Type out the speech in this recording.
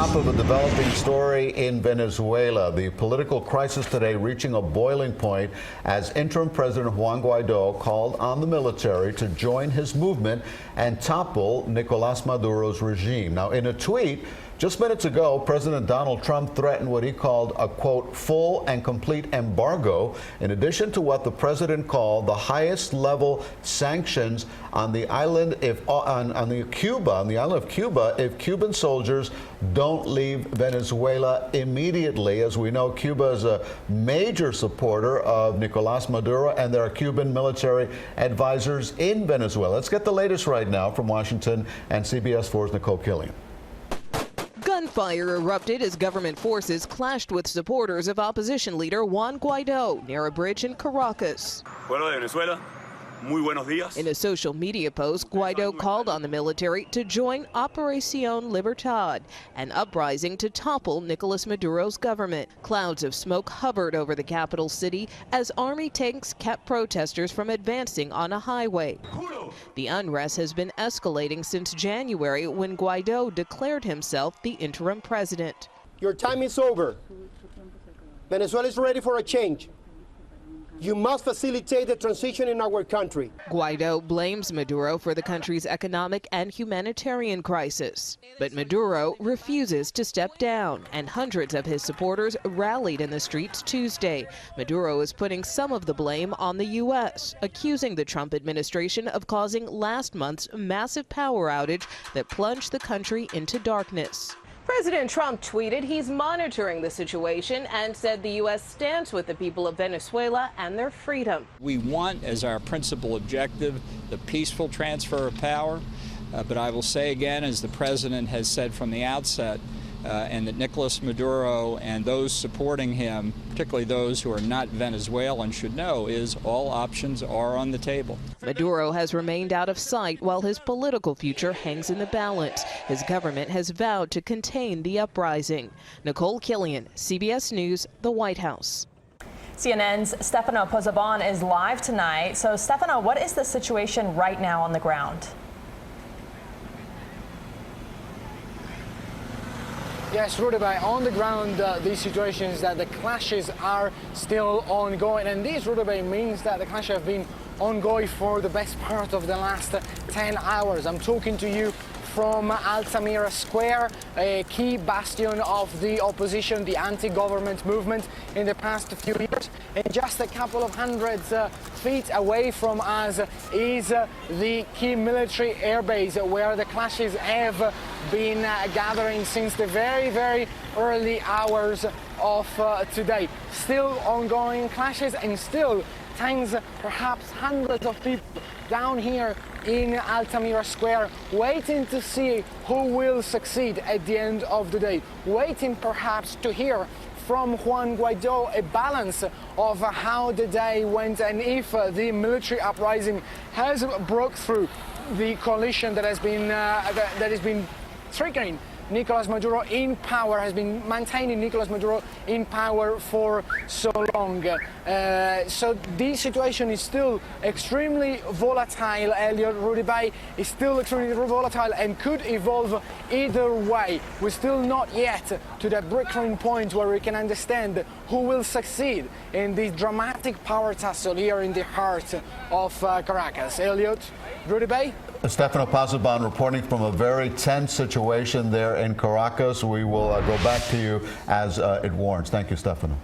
top of a developing story in Venezuela. The political crisis today reaching a boiling point as interim President Juan Guaido called on the military to join his movement and topple Nicolás Maduro's regime. Now, in a tweet just minutes ago, President Donald Trump threatened what he called a, quote, full and complete embargo, in addition to what the president called the highest level sanctions on the island on the island of Cuba if Cuban soldiers don't leave Venezuela immediately. As we know, Cuba is a major supporter of Nicolás Maduro, and there are Cuban military advisors in Venezuela. Let's get the latest right now from Washington and CBS 4's Nicole Killian. Gunfire erupted as government forces clashed with supporters of opposition leader Juan Guaido near a bridge in Caracas. Pueblo de Venezuela, muy buenos días. In a social media post, Guaido called on the military to join Operación Libertad, an uprising to topple Nicolás Maduro's government. Clouds of smoke hovered over the capital city as army tanks kept protesters from advancing on a highway. The unrest has been escalating since January, when Guaido declared himself the interim president. Your time is over. Venezuela is ready for a change. You must facilitate the transition in our country. Guaido blames Maduro for the country's economic and humanitarian crisis. But Maduro refuses to step down, and hundreds of his supporters rallied in the streets Tuesday. Maduro is putting some of the blame on the U.S., accusing the Trump administration of causing last month's massive power outage that plunged the country into darkness. President Trump tweeted he's monitoring the situation and said the U.S. stands with the people of Venezuela and their freedom. We want, as our principal objective, the peaceful transfer of power. But I will say again, as the president has said from the outset, and that Nicolás Maduro and those supporting him, particularly those who are not Venezuelan, should know is all options are on the table. Maduro has remained out of sight while his political future hangs in the balance. His government has vowed to contain the uprising. Nicole Killian, CBS News, the White House. CNN's Stefano Pozzebon is live tonight. So, Stefano, what is the situation right now on the ground? Yes, Rudabay, on the ground, these situations that the clashes are still ongoing, and this, Rudabay, means that the clashes have been ongoing for the best part of the last 10 hours. I'm talking to you from Altamira Square, a key bastion of the opposition, the anti-government movement in the past few years. And just a couple of hundred feet away from us is the key military airbase where the clashes have been gathering since the very, very early hours of today. Still ongoing clashes and still tens, perhaps hundreds of people down here in Altamira Square, waiting to see who will succeed at the end of the day, waiting perhaps to hear from Juan Guaido a balance of how the day went and if the military uprising has broke through the coalition that has been triggering Nicolás Maduro in power, has been maintaining Nicolás Maduro in power for so long. So this situation is still extremely volatile. Elliot, Rudabay is still extremely volatile and could evolve either way. We're still not yet to the breaking point where we can understand who will succeed in this dramatic power tussle here in the heart of Caracas. Elliot, Rudabay? Stefano Pozzebon reporting from a very tense situation there in Caracas. We will go back to you as it warrants. Thank you, Stefano.